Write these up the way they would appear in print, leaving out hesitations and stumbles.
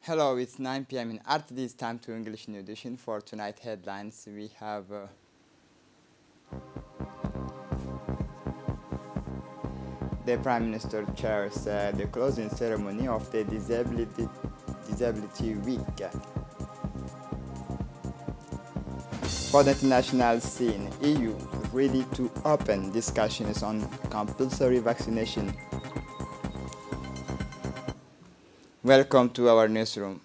Hello, it's 9 p.m. in RTD. It's time to English New Edition. For tonight headlines, we have the Prime Minister chairs the closing ceremony of the Disability Week. For the international scene, EU ready to open discussions on compulsory vaccination. Welcome to our newsroom.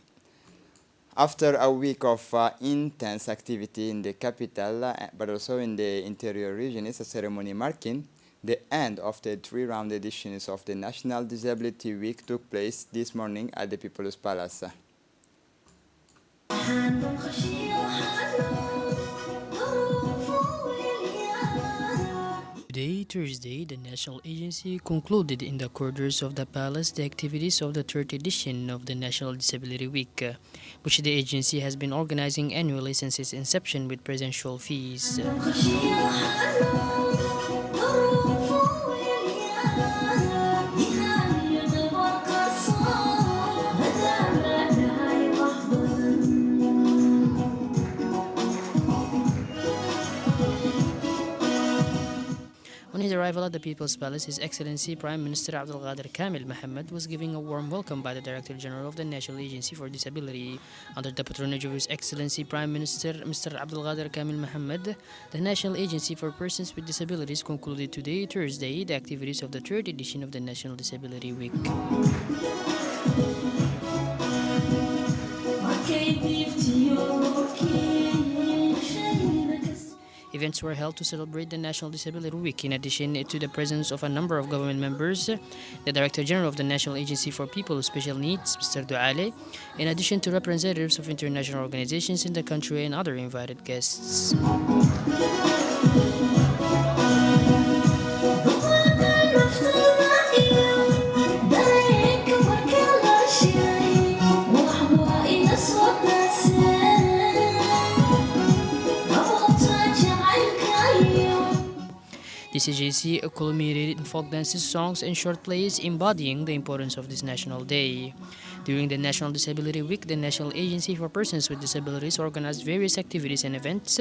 After a week of intense activity in the capital, but also in the interior region, it's a ceremony marking the end of the three-round editions of the National Disability Week took place this morning at the People's Palace. Today, Thursday, the National Agency concluded in the corridors of the palace the activities of the third edition of the National Disability Week, which the agency has been organizing annually since its inception with presidential fees. On his arrival at the People's Palace, His Excellency Prime Minister Abdulqadir Kamil Mohammed was given a warm welcome by the Director General of the National Agency for Disability. Under the patronage of His Excellency Prime Minister Mr. Abdulqadir Kamil Mohammed, the National Agency for Persons with Disabilities concluded today, Thursday, the activities of the third edition of the National Disability Week. Events were held to celebrate the National Disability Week. In addition to the presence of a number of government members, the Director General of the National Agency for People with Special Needs, Mr. Douale, in addition to representatives of international organizations in the country and other invited guests. This agency culminated in folk dances, songs, and short plays embodying the importance of this national day. During the National Disability Week, the National Agency for Persons with Disabilities organized various activities and events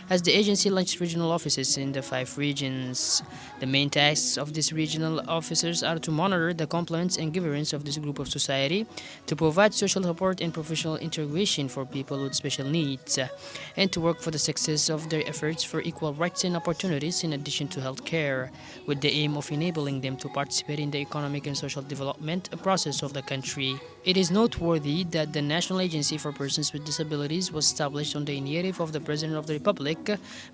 as the agency launched regional offices in the 5 regions. The main tasks of these regional officers are to monitor the compliance and governance of this group of society, to provide social support and professional integration for people with special needs, and to work for the success of their efforts for equal rights and opportunities in addition to health care, with the aim of enabling them to participate in the economic and social development process of the country. It is noteworthy that the National Agency for Persons with Disabilities was established on the initiative of the President of the Republic,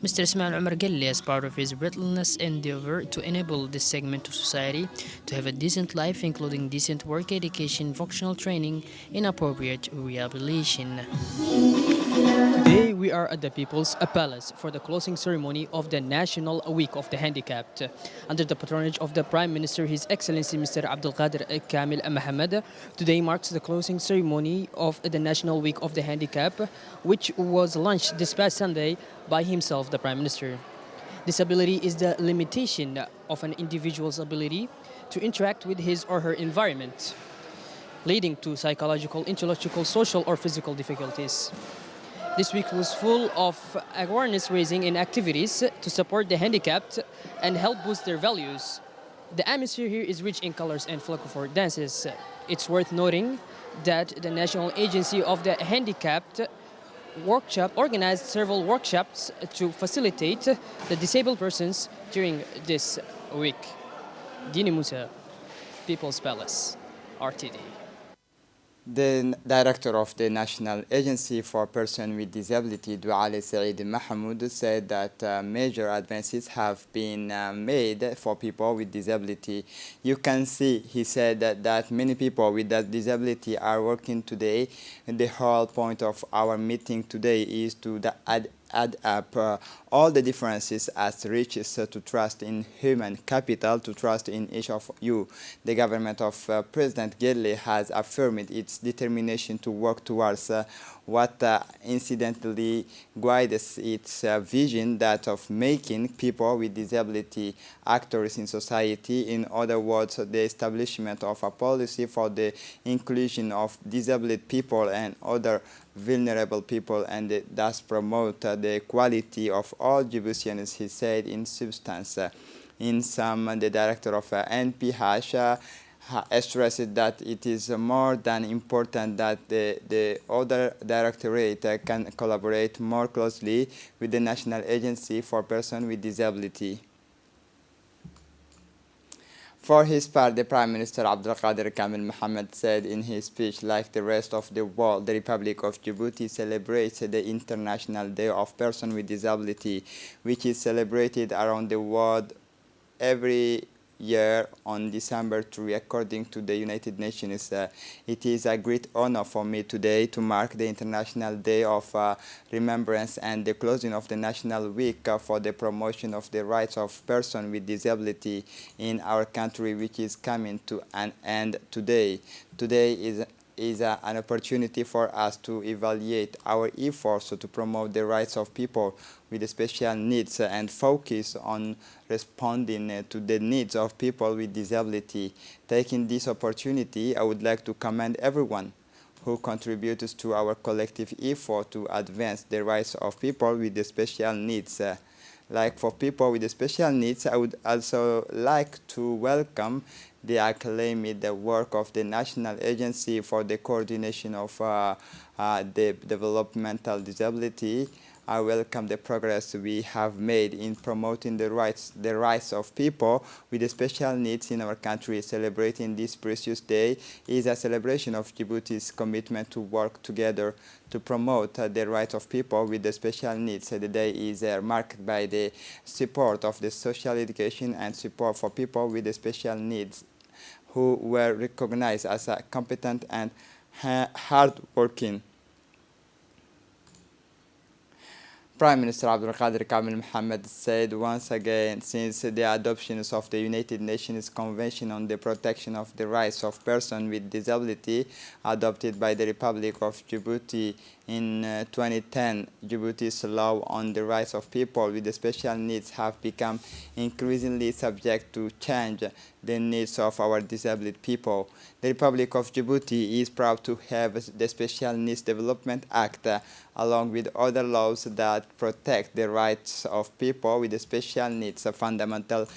Mr. Ismail Omar Guelleh, as part of his relentless endeavor to enable this segment of society to have a decent life, including decent work, education, vocational training, and appropriate rehabilitation. Today we are at the People's Palace for the closing ceremony of the National Week of the Handicapped. Under the patronage of the Prime Minister, His Excellency Mr. Abdulqadir Kamil Mohammed, today marks the closing ceremony of the National Week of the Handicapped, which was launched this past Sunday by himself, the Prime Minister. Disability is the limitation of an individual's ability to interact with his or her environment, leading to psychological, intellectual, social, or physical difficulties. This week was full of awareness raising and activities to support the handicapped and help boost their values. The atmosphere here is rich in colors and folklore dances. It's worth noting that the National Agency of the Handicapped workshop organized several workshops to facilitate the disabled persons during this week. Dini Musa, People's Palace, RTD. The director of the National Agency for Persons with Disability, Douale Saeed Mahmoud, said that major advances have been made for people with disability. You can see, he said, that many people with that disability are working today. And the whole point of our meeting today is to add up all the differences as riches to trust in human capital, to trust in each of you. The government of President Gelle has affirmed its determination to work towards what incidentally guides its vision, that of making people with disability actors in society. In other words, the establishment of a policy for the inclusion of disabled people and other vulnerable people, and thus promote the equality of all Djiboutians, he said in substance. In sum, the director of NPH stressed that it is more than important that the other directorate can collaborate more closely with the National Agency for Persons with Disability. For his part, the Prime Minister Abdelkader Kamel Mohammed said in his speech, like the rest of the world, the Republic of Djibouti celebrates the International Day of Persons with Disability, which is celebrated around the world every year on December 3, according to the United Nations. It is a great honor for me today to mark the International Day of Remembrance and the closing of the National Week for the promotion of the rights of persons with disability in our country, which is coming to an end today. Today is an opportunity for us to evaluate our efforts to promote the rights of people with special needs and focus on responding to the needs of people with disability. Taking this opportunity, I would like to commend everyone who contributes to our collective effort to advance the rights of people with special needs. Like for people with special needs, I would also like to welcome the acclaimed work of the National Agency for the Coordination of the Developmental Disability. I welcome the progress we have made in promoting the rights of people with special needs in our country. Celebrating this precious day is a celebration of Djibouti's commitment to work together to promote the rights of people with special needs. The day is marked by the support of the social education and support for people with special needs who were recognized as competent and hard-working. Prime Minister Abdelkader Kamel Mohammed said once again, since the adoption of the United Nations Convention on the Protection of the Rights of Persons with Disability, adopted by the Republic of Djibouti in 2010, Djibouti's law on the rights of people with special needs have become increasingly subject to change the needs of our disabled people. The Republic of Djibouti is proud to have the Special Needs Development Act, along with other laws that protect the rights of people with special needs, fundamental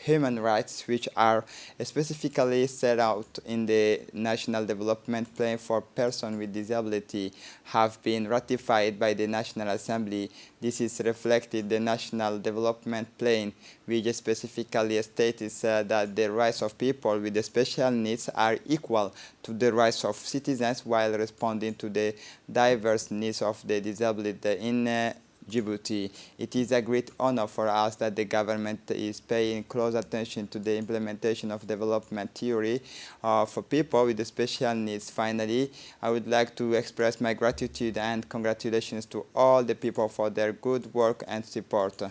human rights, which are specifically set out in the National Development Plan for Persons with Disability, have been ratified by the National Assembly. This is reflected in the National Development Plan, which specifically states that the rights of people with special needs are equal to the rights of citizens while responding to the diverse needs of the disabled in Djibouti. It is a great honor for us that the government is paying close attention to the implementation of development theory for people with special needs. Finally, I would like to express my gratitude and congratulations to all the people for their good work and support.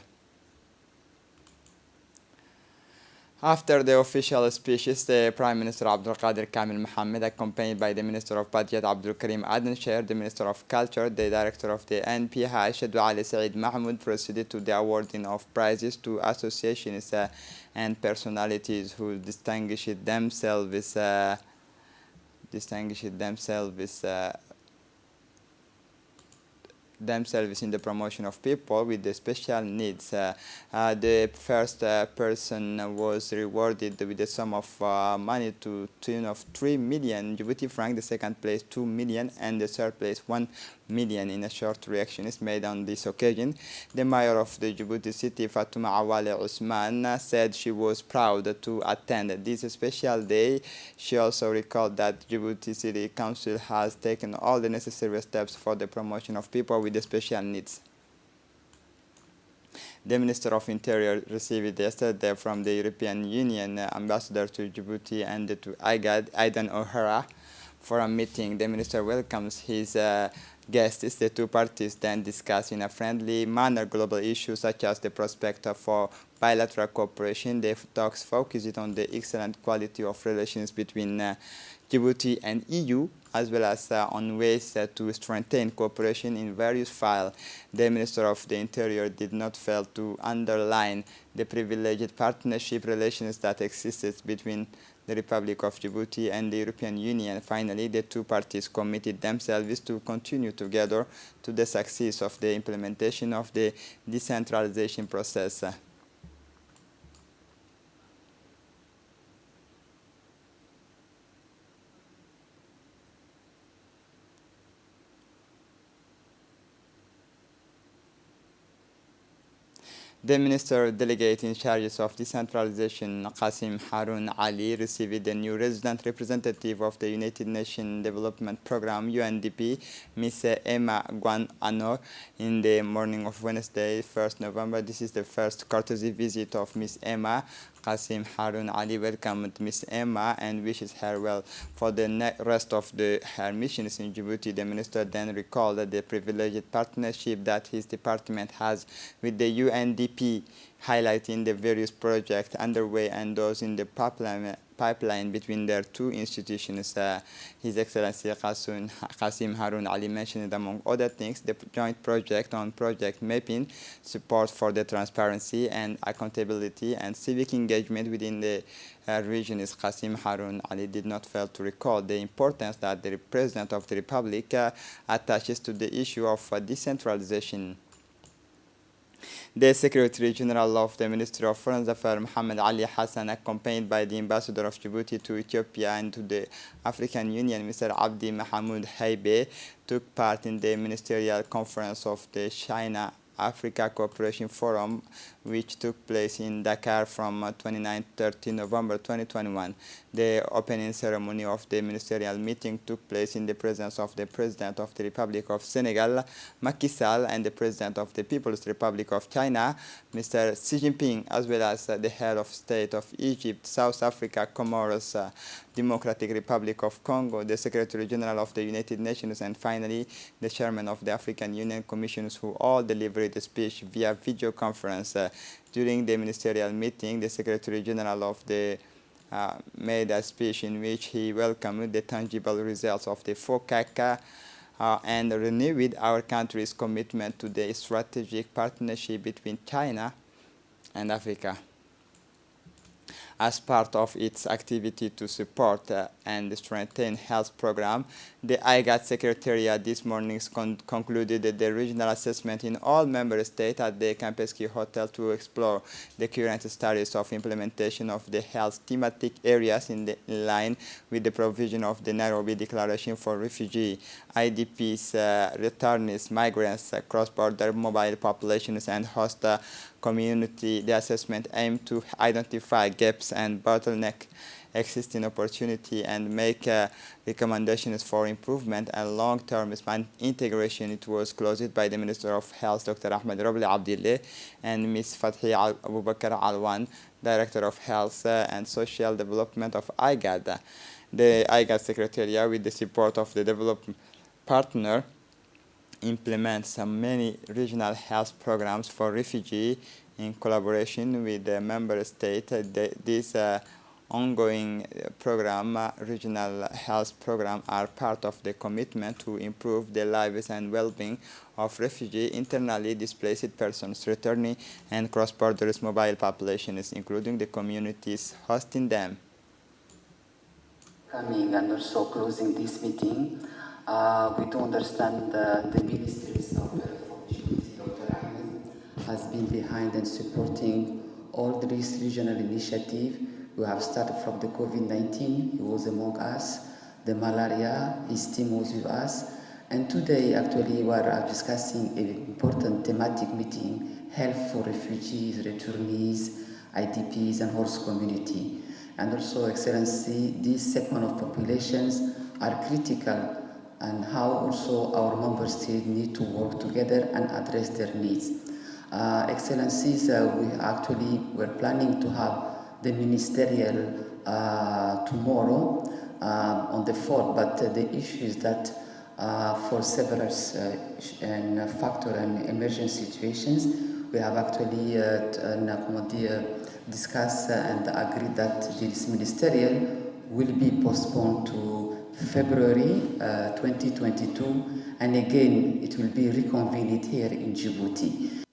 After the official speeches, the Prime Minister Abdelkader Kamel Mohammed, accompanied by the Minister of Budget Abdul Karim Adencher, the Minister of Culture, the Director of the NPH, Douale Said Mahmoud, proceeded to the awarding of prizes to associations and personalities who distinguished themselves in the promotion of people with the special needs. The first person was rewarded with a sum of money to tune of 3 million Djibouti franc, the second place 2 million, and the third place 1 million. In a short reaction is made on this occasion, the mayor of the Djibouti city, Fatuma Awale Usman, said she was proud to attend this special day. She also recalled that Djibouti City Council has taken all the necessary steps for the promotion of people with special needs. The Minister of Interior received yesterday from the European Union Ambassador to Djibouti and to IGAD, Aidan O'Hara, forum meeting, the minister welcomes his guests. The two parties then discuss in a friendly manner global issues such as the prospect for bilateral cooperation. The talks focused on the excellent quality of relations between Djibouti and EU, as well as on ways to strengthen cooperation in various files. The Minister of the Interior did not fail to underline the privileged partnership relations that existed between the Republic of Djibouti and the European Union. Finally, the two parties committed themselves to continue together to the success of the implementation of the decentralization process. The Minister Delegate in charge of decentralization, Qasim Harun Ali, received the new resident representative of the United Nations Development Programme, UNDP, Ms. Emma Guan Anor, in the morning of Wednesday, 1st November. This is the first courtesy visit of Ms. Emma. Qasim Harun Ali welcomed Ms. Emma and wishes her well for the rest of her missions in Djibouti. The minister then recalled the privileged partnership that his department has with the UNDP, highlighting the various projects underway and those in the pipeline between their two institutions. His Excellency Qasim Harun Ali mentioned, among other things, the joint project on project mapping, support for the transparency and accountability, and civic engagement within the region. Qasim Harun Ali did not fail to recall the importance that the President of the Republic attaches to the issue of decentralization. The Secretary General of the Ministry of Foreign Affairs, Mohammed Ali Hassan, accompanied by the Ambassador of Djibouti to Ethiopia and to the African Union, Mr. Abdi Mahamoud Haibe, took part in the Ministerial Conference of the China-Africa Cooperation Forum, which took place in Dakar from 29-30 November 2021. The opening ceremony of the ministerial meeting took place in the presence of the President of the Republic of Senegal, Macky Sall, and the President of the People's Republic of China, Mr. Xi Jinping, as well as the head of state of Egypt, South Africa, Comoros, Democratic Republic of Congo, the Secretary General of the United Nations, and finally the Chairman of the African Union Commissions, who all delivered a speech via video conference. During the ministerial meeting, the Secretary General of the made a speech in which he welcomed the tangible results of the FOCAC and renewed our country's commitment to the strategic partnership between China and Africa. As part of its activity to support and strengthen health program, the IGAD Secretariat this morning concluded the regional assessment in all member states at the Campeski Hotel to explore the current status of implementation of the health thematic areas in line with the provision of the Nairobi Declaration for Refugee, IDPs, returnees, migrants, cross-border mobile populations, and host community. The assessment aimed to identify gaps and bottleneck existing opportunity and make recommendations for improvement and long-term integration. It was closed by the Minister of Health, Dr. Ahmed Robli Abdillah, and Ms. Fathi Abu Bakr Alwan, Director of Health and Social Development of IGAD. The IGAD Secretariat, with the support of the development partner, implements many regional health programs for refugees in collaboration with the member state. This ongoing program, regional health program, are part of the commitment to improve the lives and well-being of refugee, internally displaced persons, returning and cross-border mobile populations, including the communities hosting them. Coming and also closing this meeting, we do understand the Ministries of Dr. Ahmed has been behind and supporting all these regional initiatives. We have started from the COVID-19, he was among us, the malaria, his team was with us, and today actually we are discussing an important thematic meeting, health for refugees, returnees, IDPs and host community. And also, Excellency, these segment of populations are critical, and how also our member states need to work together and address their needs. Excellencies, we're planning to have the ministerial tomorrow on the 4th, but the issue is that for several and factor and emergency situations, we have actually discussed and agreed that this ministerial will be postponed to February 2022, and again it will be reconvened here in Djibouti.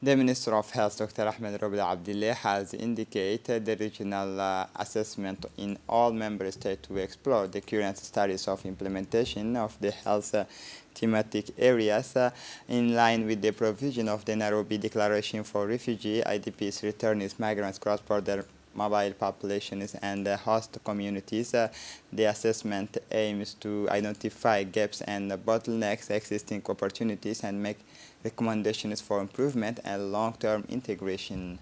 The Minister of Health, Dr. Ahmed Robil Abdillah, has indicated the regional assessment in all member states to explore the current status of implementation of the health thematic areas in line with the provision of the Nairobi Declaration for Refugee, IDPs, returnees, migrants, cross-border mobile populations and host communities. The assessment aims to identify gaps and bottlenecks, existing opportunities, and make recommendations for improvement and long-term integration.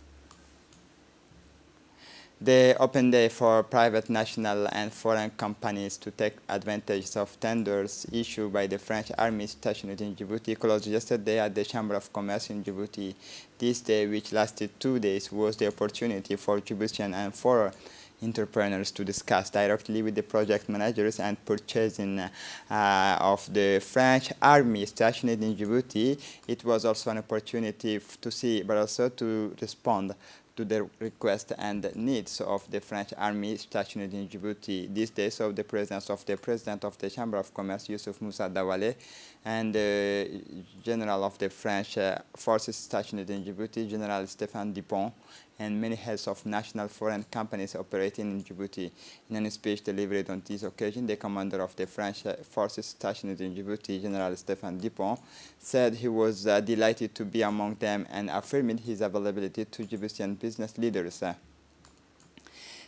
The open day for private national and foreign companies to take advantage of tenders issued by the French Army stationed in Djibouti closed yesterday at the Chamber of Commerce in Djibouti. This day, which lasted 2 days, was the opportunity for Djiboutian and foreign entrepreneurs to discuss directly with the project managers and purchasing of the French Army stationed in Djibouti. It was also an opportunity to see, but also to respond to the requests and needs of the French Army stationed in Djibouti. These days, of the presence of the President of the Chamber of Commerce, Youssouf Moussa Dawale, and the General of the French Forces stationed in Djibouti, General Stéphane Dupont, and many heads of national foreign companies operating in Djibouti. In a speech delivered on this occasion, the commander of the French forces stationed in Djibouti, General Stéphane Dupont, said he was delighted to be among them and affirmed his availability to Djiboutian business leaders.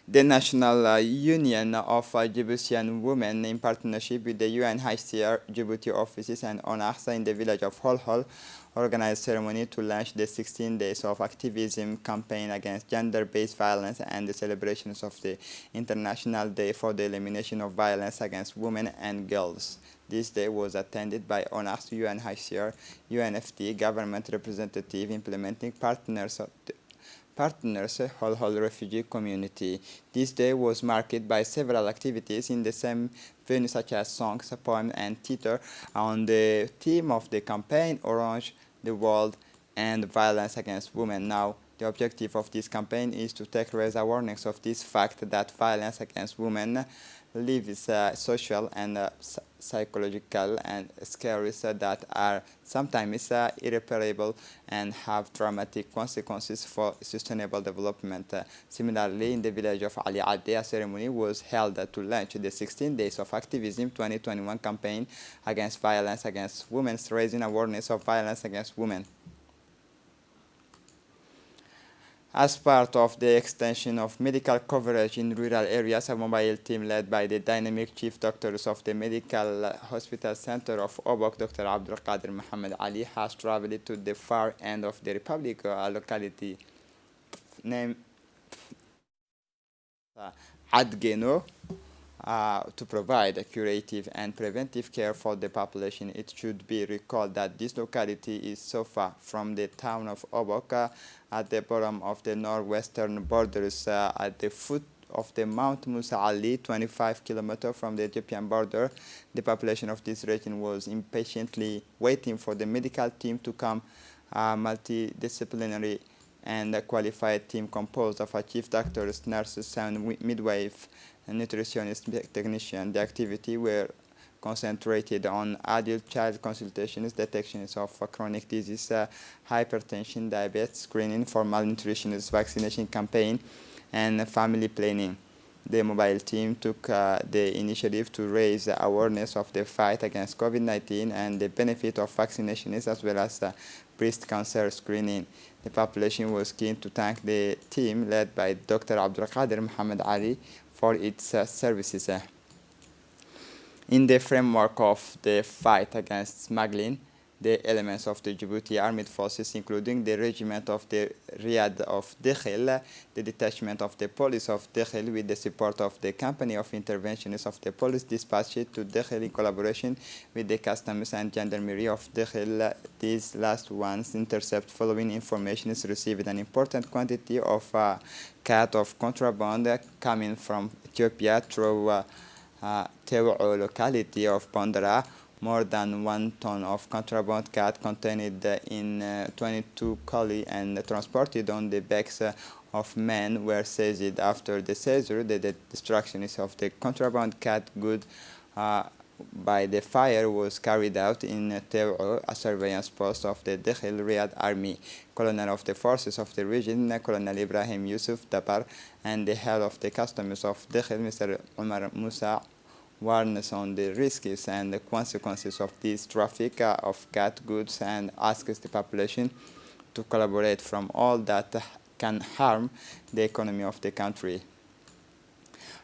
The National Union of Djiboutian Women, in partnership with the UNHCR Djibouti offices and ONARSA in the village of Holhol, organized ceremony to launch the 16 Days of Activism campaign against gender-based violence and the celebrations of the International Day for the Elimination of Violence Against Women and Girls. This day was attended by ONARS, UNHCR, UNFT, government representative, implementing partners, Holhol refugee community. This day was marked by several activities in the same venue, such as songs, poems, and theater on the theme of the campaign, Orange, the World, and Violence Against Women. Now, the objective of this campaign is to raise awareness of this fact that violence against women leaves social and psychological and scares that are sometimes irreparable and have dramatic consequences for sustainable development. Similarly, in the village of Ali Ade, a ceremony was held to launch the 16 Days of Activism 2021 campaign against violence against women, raising awareness of violence against women. As part of the extension of medical coverage in rural areas, a mobile team led by the dynamic chief doctors of the Medical Hospital Center of Obok, Dr. Abdul Qadir Muhammad Ali, has traveled to the far end of the Republic, a locality named Adgeno, to provide curative and preventive care for the population. It should be recalled that this locality is so far from the town of Obok, at the bottom of the northwestern borders, at the foot of the Mount Musa Ali, 25 kilometers from the Ethiopian border. The population of this region was impatiently waiting for the medical team to come, a multidisciplinary and a qualified team composed of chief doctors, nurses, and midwife, and nutritionist technician. The activity were concentrated on adult child consultations, detections of chronic disease, hypertension, diabetes, screening for malnutrition, vaccination campaign, and family planning. The mobile team took the initiative to raise awareness of the fight against COVID-19 and the benefit of vaccinations, as well as breast cancer screening. The population was keen to thank the team led by Dr. Abdul Qadir Muhammad Ali for its services. In the framework of the fight against smuggling, the elements of the Djibouti armed forces, including the regiment of the Riad of Dekhel, the detachment of the police of Dekhel with the support of the company of interventionists of the police dispatched to Dekhel in collaboration with the customs and gendarmerie of Dekhel. These last ones intercept following information is received an important quantity of cat of contraband coming from Ethiopia through Tew'o locality of Bandara. More than 1 ton of contraband cat contained in 22 collie and transported on the backs of men were seized. After the seizure, the destruction of the contraband cat good by the fire was carried out in Tew'o, a surveillance post of the Dekhel Riyadh Army. Colonel of the forces of the region, Colonel Ibrahim Yusuf Dabar, and the head of the customs of Dekhel, Mr. Omar Musa, warns on the risks and the consequences of this traffic of cat goods and asks the population to collaborate from all that can harm the economy of the country.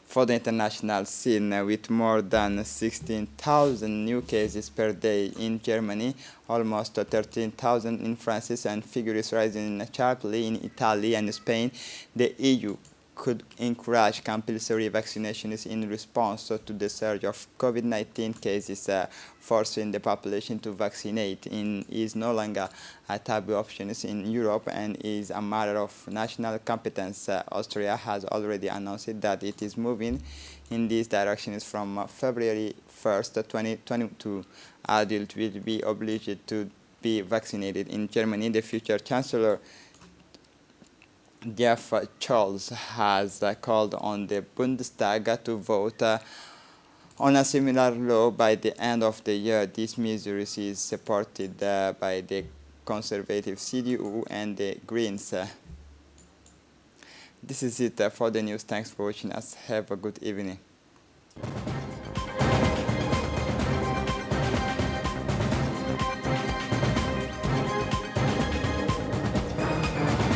For the international scene, with more than 16,000 new cases per day in Germany, almost 13,000 in France, and figures rising sharply in Italy and Spain, the EU could encourage compulsory vaccinations in response to the surge of COVID-19 cases. Forcing the population to vaccinate is no longer a taboo option in Europe and is a matter of national competence. Austria has already announced that it is moving in these directions from February 1st, 2022. Adults will be obliged to be vaccinated. In Germany, the future Chancellor Jeff Charles has called on the Bundestag to vote on a similar law by the end of the year. This measure is supported by the conservative CDU and the Greens. This is it for the news. Thanks for watching us. Have a good evening.